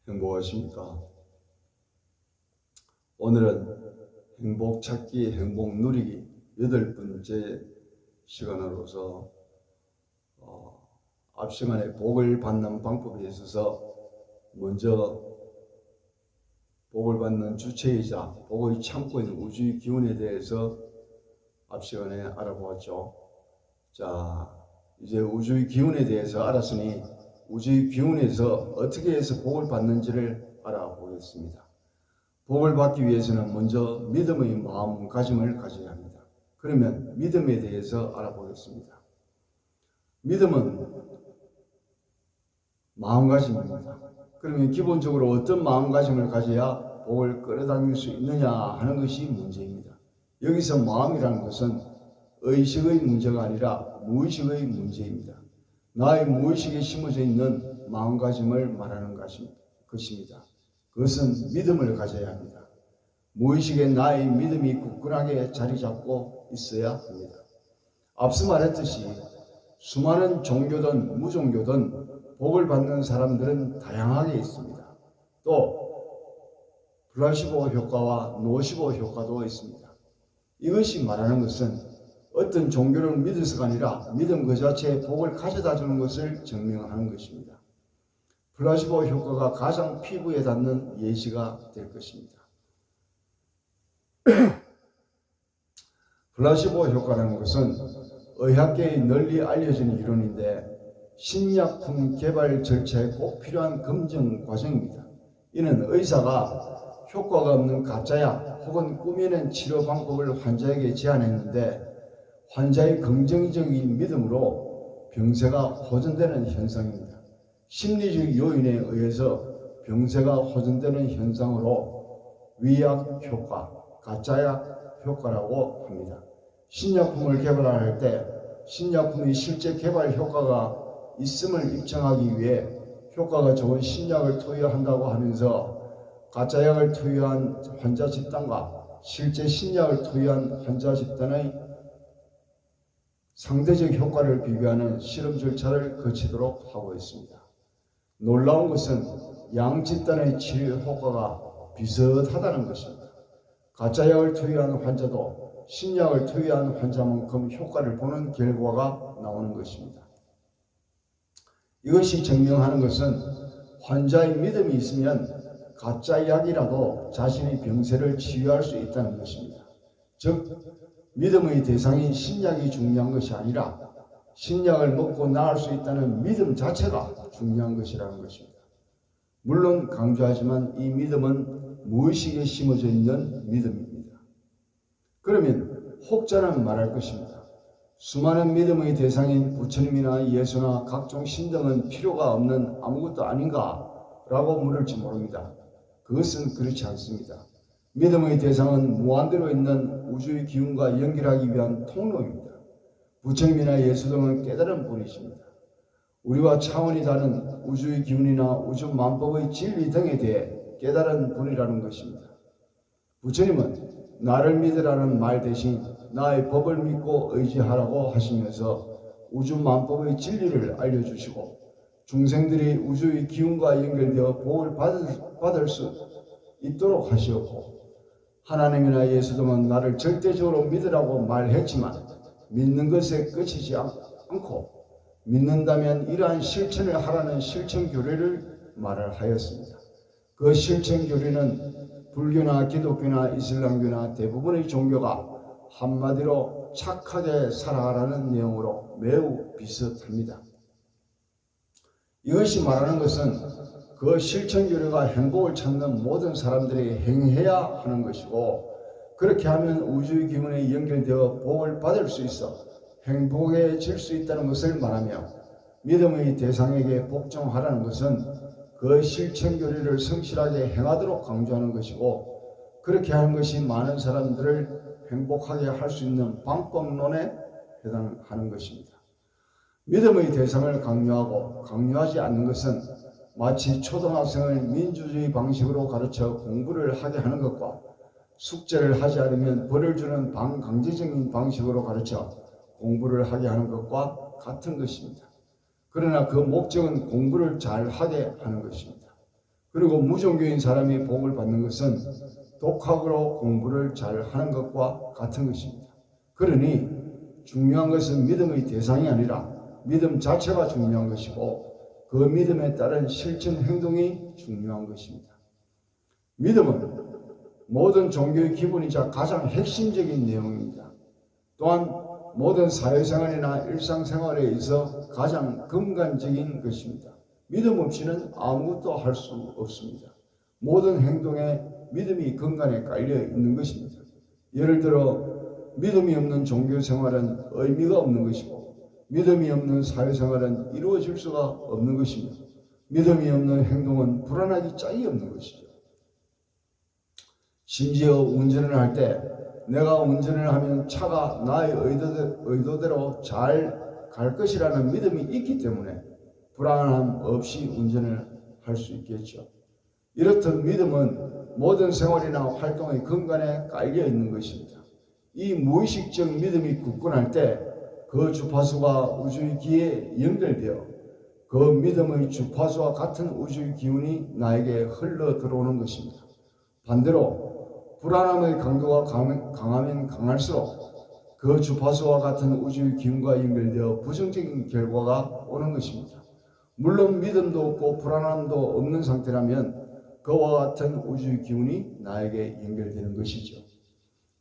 행복하십니까? 오늘은 행복 찾기, 행복 누리기 8번째 시간으로서 앞 시간에 복을 받는 방법에 있어서 먼저 복을 받는 주체이자 복의 창고인 우주의 기운에 대해서 앞 시간에 알아보았죠. 자, 이제 우주의 기운에 대해서 알았으니 우주의 기운에서 어떻게 해서 복을 받는지를 알아보겠습니다. 복을 받기 위해서는 먼저 믿음의 마음가짐을 가져야 합니다. 그러면 믿음에 대해서 알아보겠습니다. 믿음은 마음가짐입니다. 그러면 기본적으로 어떤 마음가짐을 가져야 복을 끌어당길 수 있느냐 하는 것이 문제입니다. 여기서 마음이라는 것은 의식의 문제가 아니라 무의식의 문제입니다. 나의 무의식에 심어져 있는 마음가짐을 말하는 것입니다. 그것은 믿음을 가져야 합니다. 무의식에 나의 믿음이 굳건하게 자리 잡고 있어야 합니다. 앞서 말했듯이 수많은 종교든 무종교든 복을 받는 사람들은 다양하게 있습니다. 또 플라시보 효과와 노시보 효과도 있습니다. 이것이 말하는 것은 어떤 종교를 믿어서가 아니라 믿음 그 자체에 복을 가져다 주는 것을 증명하는 것입니다. 플라시보 효과가 가장 피부에 닿는 예시가 될 것입니다. 플라시보 효과라는 것은 의학계에 널리 알려진 이론인데 신약품 개발 절차에 꼭 필요한 검증 과정입니다. 이는 의사가 효과가 없는 가짜약 혹은 꾸며낸 치료 방법을 환자에게 제안했는데 환자의 긍정적인 믿음으로 병세가 호전되는 현상입니다. 심리적 요인에 의해서 병세가 호전되는 현상으로 위약 효과, 가짜약 효과라고 합니다. 신약품을 개발할 때 신약품이 실제 개발 효과가 있음을 입증하기 위해 효과가 좋은 신약을 투여한다고 하면서 가짜약을 투여한 환자 집단과 실제 신약을 투여한 환자 집단의 상대적 효과를 비교하는 실험 절차를 거치도록 하고 있습니다. 놀라운 것은 양 집단의 치료 효과가 비슷하다는 것입니다. 가짜약을 투여한 환자도 신약을 투여한 환자만큼 효과를 보는 결과가 나오는 것입니다. 이것이 증명하는 것은 환자의 믿음이 있으면 가짜약이라도 자신의 병세를 치유할 수 있다는 것입니다. 즉 믿음의 대상인 신약이 중요한 것이 아니라 신약을 먹고 나을 수 있다는 믿음 자체가 중요한 것이라는 것입니다. 물론 강조하지만 이 믿음은 무의식에 심어져 있는 믿음입니다. 그러면 혹자는 말할 것입니다. 수많은 믿음의 대상인 부처님이나 예수나 각종 신등은 필요가 없는 아무것도 아닌가? 라고 물을지 모릅니다. 그것은 그렇지 않습니다. 믿음의 대상은 무한대로 있는 우주의 기운과 연결하기 위한 통로입니다. 부처님이나 예수 등은 깨달은 분이십니다. 우리와 차원이 다른 우주의 기운이나 우주 만법의 진리 등에 대해 깨달은 분이라는 것입니다. 부처님은 나를 믿으라는 말 대신 나의 법을 믿고 의지하라고 하시면서 우주 만법의 진리를 알려주시고 중생들이 우주의 기운과 연결되어 복을 받을 수 있도록 하시었고 하나님이나 예수 등은 나를 절대적으로 믿으라고 말했지만 믿는 것에 그치지 않고 믿는다면 이러한 실천을 하라는 실천 교리를 말을 하였습니다. 그 실천 교리는 불교나 기독교나 이슬람교나 대부분의 종교가 한마디로 착하게 살아가라는 내용으로 매우 비슷합니다. 이것이 말하는 것은 그 실천 교리가 행복을 찾는 모든 사람들이 행해야 하는 것이고 그렇게 하면 우주의 기운에 연결되어 복을 받을 수 있어 행복해질 수 있다는 것을 말하며 믿음의 대상에게 복종하라는 것은 그 실천 교리를 성실하게 행하도록 강조하는 것이고 그렇게 하는 것이 많은 사람들을 행복하게 할 수 있는 방법론에 해당하는 것입니다. 믿음의 대상을 강요하고 강요하지 않는 것은 마치 초등학생을 민주주의 방식으로 가르쳐 공부를 하게 하는 것과 숙제를 하지 않으면 벌을 주는 반강제적인 방식으로 가르쳐 공부를 하게 하는 것과 같은 것입니다. 그러나 그 목적은 공부를 잘 하게 하는 것입니다. 그리고 무종교인 사람이 복을 받는 것은 독학으로 공부를 잘 하는 것과 같은 것입니다. 그러니 중요한 것은 믿음의 대상이 아니라 믿음 자체가 중요한 것이고 그 믿음에 따른 실천 행동이 중요한 것입니다. 믿음은 모든 종교의 기본이자 가장 핵심적인 내용입니다. 또한 모든 사회생활이나 일상생활에 있어 가장 근간적인 것입니다. 믿음 없이는 아무것도 할 수 없습니다. 모든 행동에 믿음이 근간에 깔려 있는 것입니다. 예를 들어 믿음이 없는 종교생활은 의미가 없는 것이고 믿음이 없는 사회생활은 이루어질 수가 없는 것이며 믿음이 없는 행동은 불안하기 짝이 없는 것이죠. 심지어 운전을 할 때 내가 운전을 하면 차가 나의 의도대로 잘 갈 것이라는 믿음이 있기 때문에 불안함 없이 운전을 할 수 있겠죠. 이렇듯 믿음은 모든 생활이나 활동의 근간에 깔려 있는 것입니다. 이 무의식적 믿음이 굳건할 때 그 주파수가 우주의 기에 연결되어 그 믿음의 주파수와 같은 우주의 기운이 나에게 흘러 들어오는 것입니다. 반대로 불안함의 강도가 강하면 강할수록 그 주파수와 같은 우주의 기운과 연결되어 부정적인 결과가 오는 것입니다. 물론 믿음도 없고 불안함도 없는 상태라면 그와 같은 우주의 기운이 나에게 연결되는 것이죠.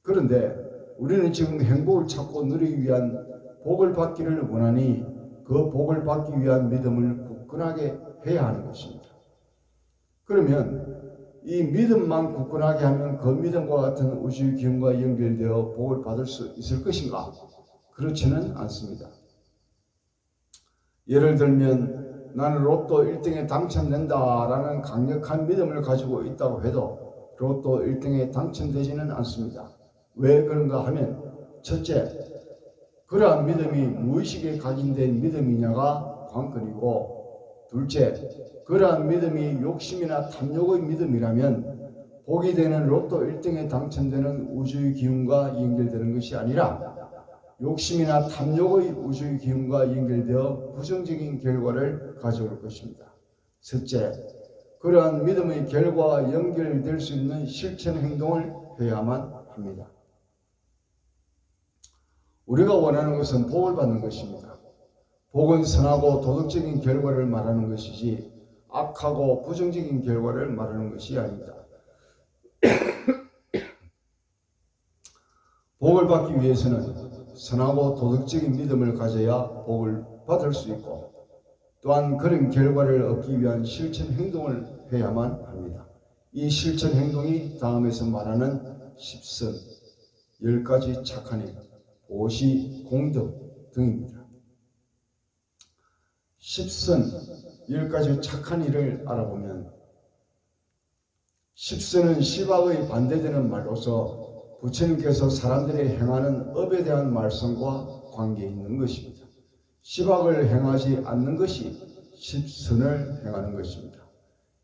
그런데 우리는 지금 행복을 찾고 누리기 위한 복을 받기를 원하니 그 복을 받기 위한 믿음을 굳건하게 해야 하는 것입니다. 그러면 이 믿음만 굳건하게 하면 그 믿음과 같은 우주의 기운과 연결되어 복을 받을 수 있을 것인가? 그렇지는 않습니다. 예를 들면 나는 로또 1등에 당첨된다라는 강력한 믿음을 가지고 있다고 해도 로또 1등에 당첨되지는 않습니다. 왜 그런가 하면 첫째, 그러한 믿음이 무의식에 각인된 믿음이냐가 관건이고 둘째, 그러한 믿음이 욕심이나 탐욕의 믿음이라면 복이 되는 로또 1등에 당첨되는 우주의 기운과 연결되는 것이 아니라 욕심이나 탐욕의 우주의 기운과 연결되어 부정적인 결과를 가져올 것입니다. 셋째, 그러한 믿음의 결과와 연결될 수 있는 실천 행동을 해야만 합니다. 우리가 원하는 것은 복을 받는 것입니다. 복은 선하고 도덕적인 결과를 말하는 것이지 악하고 부정적인 결과를 말하는 것이 아닙니다. 복을 받기 위해서는 선하고 도덕적인 믿음을 가져야 복을 받을 수 있고 또한 그런 결과를 얻기 위한 실천 행동을 해야만 합니다. 이 실천 행동이 다음에서 말하는 십선, 10가지 착한 일, 보시, 공덕 등입니다. 십선, 10가지 착한 일을 알아보면 십선은 시박의 반대되는 말로서 부처님께서 사람들이 행하는 업에 대한 말씀과 관계 있는 것입니다. 시박을 행하지 않는 것이 십선을 행하는 것입니다.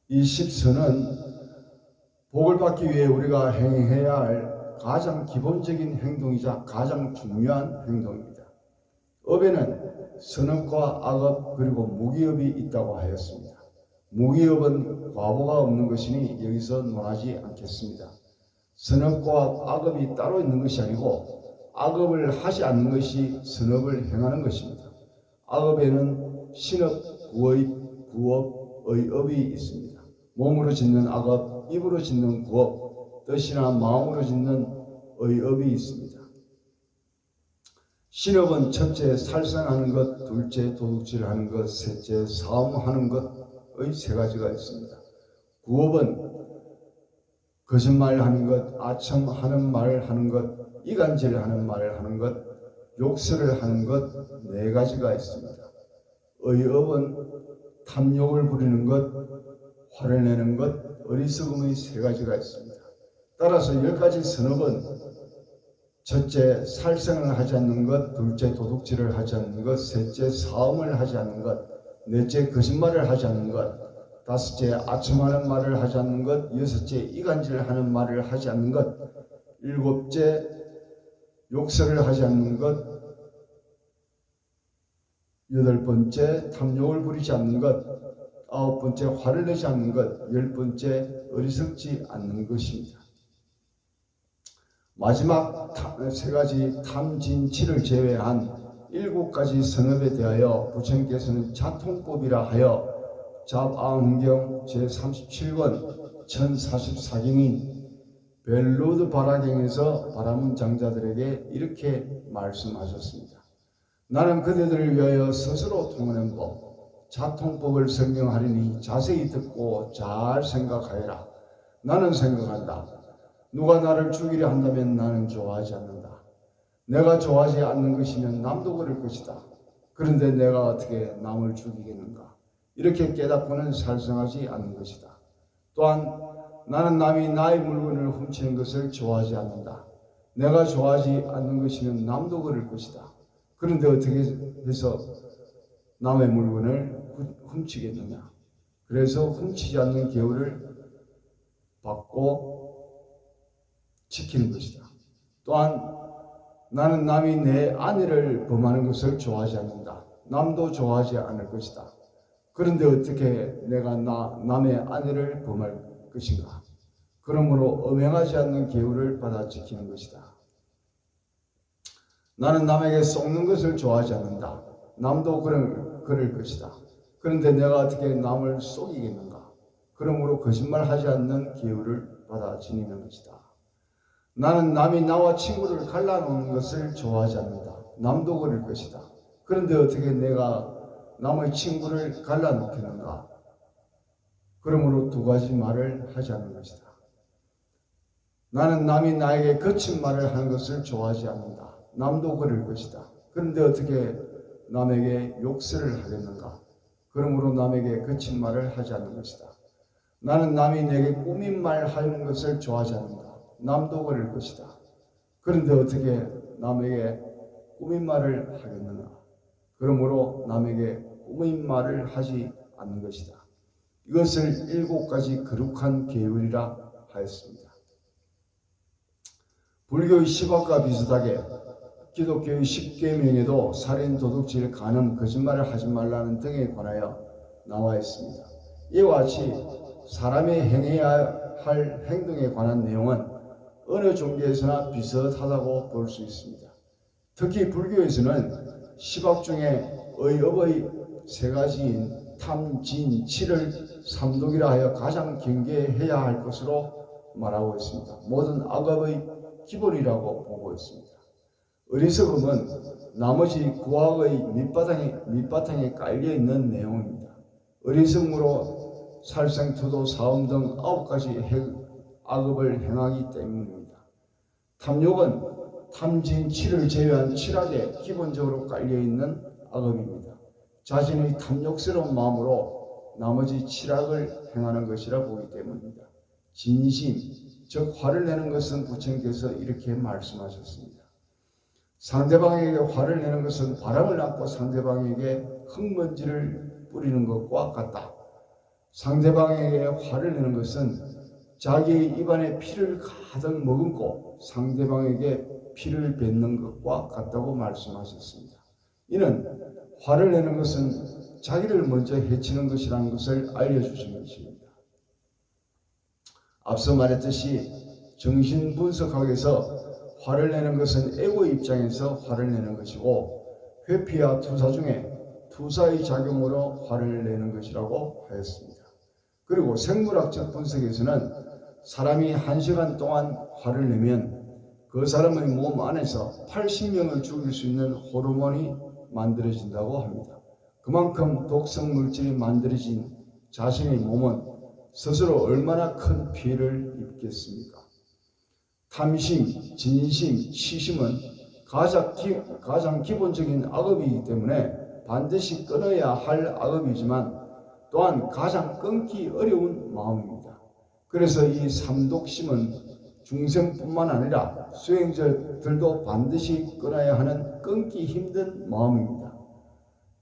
이 십선은 복을 받기 위해 우리가 행해야 할 가장 기본적인 행동이자 가장 중요한 행동입니다. 업에는 선업과 악업 그리고 무기업이 있다고 하였습니다. 무기업은 과보가 없는 것이니 여기서 논하지 않겠습니다. 선업과 악업이 따로 있는 것이 아니고 악업을 하지 않는 것이 선업을 행하는 것입니다. 악업에는 신업, 구업의 업이 있습니다. 몸으로 짓는 악업, 입으로 짓는 구업, 뜻이나 마음으로 짓는 의업이 있습니다. 신업은 첫째 살생하는 것, 둘째 도둑질하는 것, 셋째 사음하는 것의 3가지가 있습니다. 구업은 거짓말하는 것, 아첨하는 말을 하는 것, 이간질하는 말을 하는 것, 욕설을 하는 것 4가지가 있습니다. 의업은 탐욕을 부리는 것, 화를 내는 것, 어리석음의 3가지가 있습니다. 따라서 10가지 선업은 첫째 살생을 하지 않는 것, 둘째 도둑질을 하지 않는 것, 셋째 사음을 하지 않는 것, 넷째 거짓말을 하지 않는 것, 다섯째 아첨하는 말을 하지 않는 것, 여섯째 이간질하는 말을 하지 않는 것, 일곱째 욕설을 하지 않는 것, 여덟 번째 탐욕을 부리지 않는 것, 9번째 화를 내지 않는 것, 10번째 어리석지 않는 것입니다. 마지막 3가지 탐진치를 제외한 7가지 선업에 대하여 부처님께서는 자통법이라 하여 잡아흥경 제37권 1044경인 벨로드 바라경에서 바라문 장자들에게 이렇게 말씀하셨습니다. 나는 그대들을 위하여 스스로 통하는 법, 자통법을 설명하리니 자세히 듣고 잘 생각하여라. 나는 생각한다. 누가 나를 죽이려 한다면 나는 좋아하지 않는다. 내가 좋아하지 않는 것이면 남도 그럴 것이다. 그런데 내가 어떻게 남을 죽이겠는가? 이렇게 깨닫고는 살성하지 않는 것이다. 또한 나는 남이 나의 물건을 훔치는 것을 좋아하지 않는다. 내가 좋아하지 않는 것이면 남도 그럴 것이다. 그런데 어떻게 해서 남의 물건을 훔치겠느냐? 그래서 훔치지 않는 계율을 받고 지키는 것이다. 또한 나는 남이 내 아내를 범하는 것을 좋아하지 않는다. 남도 좋아하지 않을 것이다. 그런데 어떻게 내가 남의 아내를 범할 것인가? 그러므로 음행하지 않는 계율을 받아 지키는 것이다. 나는 남에게 속는 것을 좋아하지 않는다. 남도 그럴 것이다. 그런데 내가 어떻게 남을 속이겠는가? 그러므로 거짓말하지 않는 계율을 받아 지니는 것이다. 나는 남이 나와 친구를 갈라놓는 것을 좋아하지 않는다. 남도 그럴 것이다. 그런데 어떻게 내가 남의 친구를 갈라놓겠는가? 그러므로 2가지 말을 하지 않는 것이다. 나는 남이 나에게 거친 말을 하는 것을 좋아하지 않는다. 남도 그럴 것이다. 그런데 어떻게 남에게 욕설을 하겠는가? 그러므로 남에게 거친 말을 하지 않는 것이다. 나는 남이 내게 꾸민 말 하는 것을 좋아하지 않는다. 남도 그럴 것이다. 그런데 어떻게 남에게 꾸민 말을 하겠느냐? 그러므로 남에게 꾸민 말을 하지 않는 것이다. 이것을 7가지 거룩한 계율이라 하였습니다. 불교의 10학과 비슷하게 기독교의 10계명에도 살인, 도둑질, 간음, 거짓말을 하지 말라는 등에 관하여 나와 있습니다. 이와 같이 사람이 행해야 할 행동에 관한 내용은 어느 종교에서나 비슷하다고 볼 수 있습니다. 특히 불교에서는 10학 중에 의업의 3가지인 탐, 진, 치를 삼독이라 하여 가장 경계해야 할 것으로 말하고 있습니다. 모든 악업의 기본이라고 보고 있습니다. 어리석음은 나머지 9악의 밑바탕에 깔려있는 내용입니다. 어리석음으로 살생, 투도, 사음 등 9가지 악업을 행하기 때문입니다. 탐욕은 탐진, 치를 제외한 7악에 기본적으로 깔려있는 악업입니다. 자신의 탐욕스러운 마음으로 나머지 7악을 행하는 것이라 보기 때문입니다. 진심, 즉 화를 내는 것은 부처님께서 이렇게 말씀하셨습니다. 상대방에게 화를 내는 것은 바람을 낳고 상대방에게 흙먼지를 뿌리는 것과 같다. 상대방에게 화를 내는 것은 자기의 입안에 피를 가득 머금고 상대방에게 피를 뱉는 것과 같다고 말씀하셨습니다. 이는 화를 내는 것은 자기를 먼저 해치는 것이라는 것을 알려주신 것입니다. 앞서 말했듯이 정신분석학에서 화를 내는 것은 에고의 입장에서 화를 내는 것이고 회피와 투사 중에 투사의 작용으로 화를 내는 것이라고 하였습니다. 그리고 생물학적 분석에서는 사람이 1시간 동안 화를 내면 그 사람의 몸 안에서 80명을 죽일 수 있는 호르몬이 만들어진다고 합니다. 그만큼 독성 물질이 만들어진 자신의 몸은 스스로 얼마나 큰 피해를 입겠습니까? 탐심, 진심, 치심은 가장 기본적인 악업이기 때문에 반드시 끊어야 할 악업이지만 또한 가장 끊기 어려운 마음입니다. 그래서 이 삼독심은 중생뿐만 아니라 수행자들도 반드시 끊어야 하는 끊기 힘든 마음입니다.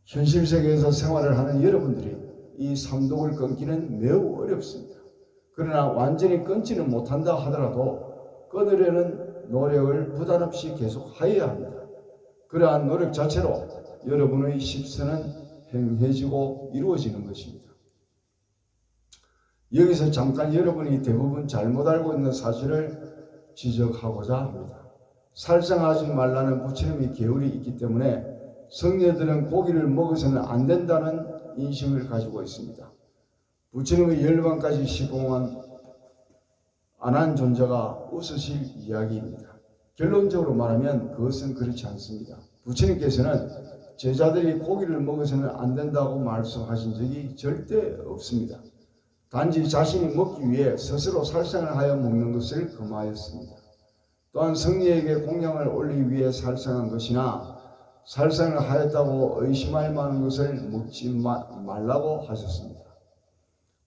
현실 세계에서 생활을 하는 여러분들이 이 삼독을 끊기는 매우 어렵습니다. 그러나 완전히 끊지는 못한다 하더라도 끊으려는 노력을 부담 없이 계속 하여야 합니다. 그러한 노력 자체로 여러분의 십선은 행해지고 이루어지는 것입니다. 여기서 잠깐 여러분이 대부분 잘못 알고 있는 사실을 지적하고자 합니다. 살상하지 말라는 부처님의 계율이 있기 때문에 성녀들은 고기를 먹어서는 안 된다는 인식을 가지고 있습니다. 부처님의 열반까지 시봉한 안 한 존재가 웃으실 이야기입니다. 결론적으로 말하면 그것은 그렇지 않습니다. 부처님께서는 제자들이 고기를 먹어서는 안 된다고 말씀하신 적이 절대 없습니다. 단지 자신이 먹기 위해 스스로 살상을 하여 먹는 것을 금하였습니다. 또한 성녀에게 공양을 올리기 위해 살상한 것이나 살상을 하였다고 의심할 만한 것을 먹지 말라고 하셨습니다.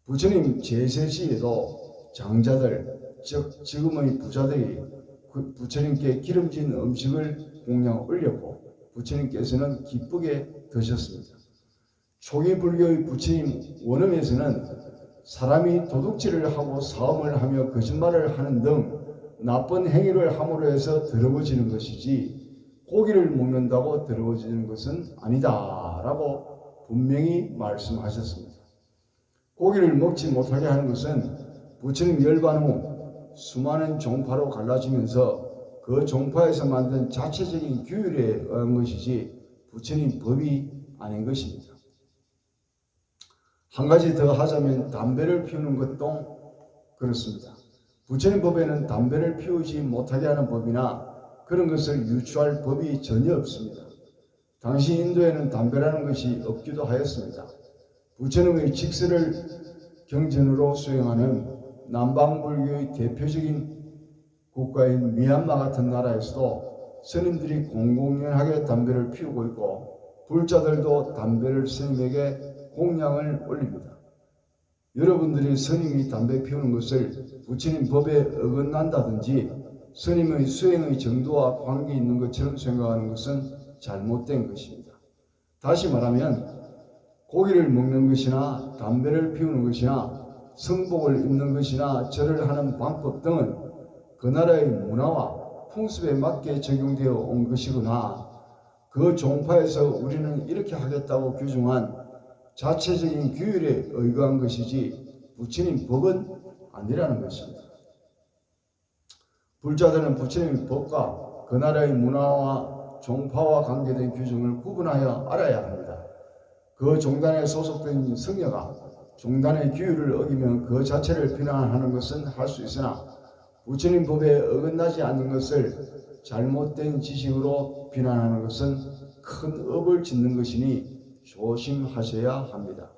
부처님 제세 시에도 장자들, 즉 지금의 부자들이 부처님께 기름진 음식을 공양 올렸고 부처님께서는 기쁘게 드셨습니다. 초기 불교의 부처님 원음에서는 사람이 도둑질을 하고 사음을 하며 거짓말을 하는 등 나쁜 행위를 함으로 해서 더러워지는 것이지 고기를 먹는다고 더러워지는 것은 아니다 라고 분명히 말씀하셨습니다. 고기를 먹지 못하게 하는 것은 부처님 열반 후 수많은 종파로 갈라지면서 그 종파에서 만든 자체적인 규율에 의한 것이지 부처님 법이 아닌 것입니다. 한 가지 더 하자면 담배를 피우는 것도 그렇습니다. 부처님 법에는 담배를 피우지 못하게 하는 법이나 그런 것을 유추할 법이 전혀 없습니다. 당시 인도에는 담배라는 것이 없기도 하였습니다. 부처님의 직설을 경전으로 수행하는 남방불교의 대표적인 국가인 미얀마 같은 나라에서도 스님들이 공공연하게 담배를 피우고 있고 불자들도 담배를 스님에게 공양을 올립니다. 여러분들이 스님이 담배 피우는 것을 부처님 법에 어긋난다든지 스님의 수행의 정도와 관계 있는 것처럼 생각하는 것은 잘못된 것입니다. 다시 말하면 고기를 먹는 것이나 담배를 피우는 것이나 성복을 입는 것이나 절을 하는 방법 등은 그 나라의 문화와 풍습에 맞게 적용되어 온 것이거나 그 종파에서 우리는 이렇게 하겠다고 규정한 자체적인 규율에 의거한 것이지 부처님 법은 아니라는 것입니다. 불자들은 부처님의 법과 그 나라의 문화와 종파와 관계된 규정을 구분하여 알아야 합니다. 그 종단에 소속된 성녀가 종단의 규율을 어기면 그 자체를 비난하는 것은 할 수 있으나 부처님 법에 어긋나지 않는 것을 잘못된 지식으로 비난하는 것은 큰 업을 짓는 것이니 조심하셔야 합니다.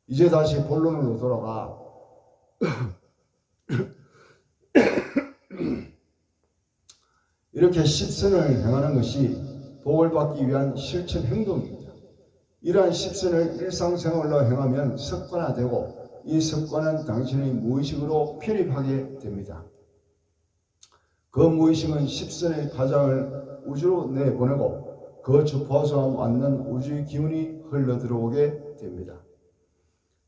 이제 다시 본론으로 돌아가 이렇게 십선을 행하는 것이 복을 받기 위한 실천 행동입니다. 이러한 십선을 일상생활로 행하면 습관화되고 이 습관은 당신의 무의식으로 편입하게 됩니다. 그 무의식은 십선의 파장을 우주로 내보내고 그 주파수와 맞는 우주의 기운이 흘러들어오게 됩니다.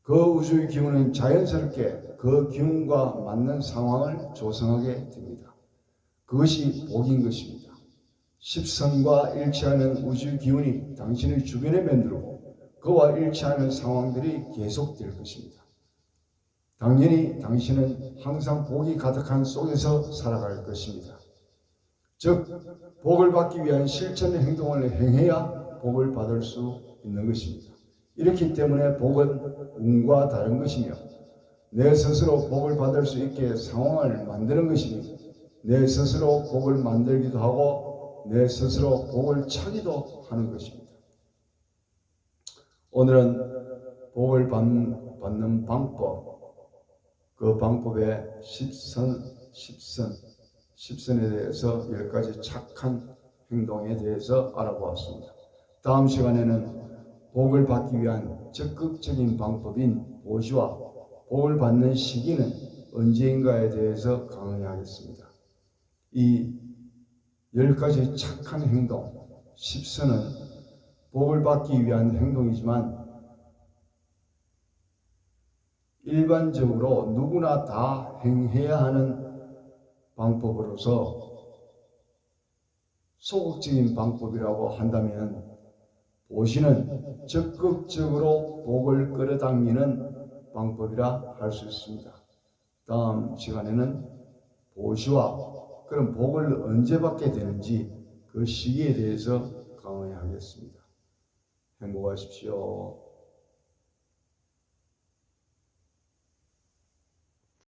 그 우주의 기운은 자연스럽게 그 기운과 맞는 상황을 조성하게 됩니다. 그것이 복인 것입니다. 십선과 일치하는 우주의 기운이 당신의 주변에 맴돌고 그와 일치하는 상황들이 계속될 것입니다. 당연히 당신은 항상 복이 가득한 속에서 살아갈 것입니다. 즉, 복을 받기 위한 실천 행동을 행해야 복을 받을 수 있는 것입니다. 이렇기 때문에 복은 운과 다른 것이며 내 스스로 복을 받을 수 있게 상황을 만드는 것이니 내 스스로 복을 만들기도 하고 내 스스로 복을 차기도 하는 것입니다. 오늘은 복을 받는 방법, 그 방법의 십선에 대해서 10가지 착한 행동에 대해서 알아보았습니다. 다음 시간에는 복을 받기 위한 적극적인 방법인 보시와 복을 받는 시기는 언제인가에 대해서 강의하겠습니다. 이 10가지 착한 행동, 십선은 복을 받기 위한 행동이지만 일반적으로 누구나 다 행해야 하는 방법으로서 소극적인 방법이라고 한다면 보시는 적극적으로 복을 끌어당기는 방법이라 할 수 있습니다. 다음 시간에는 보시와 그런 복을 언제 받게 되는지 그 시기에 대해서 강의하겠습니다. 행복하십시오.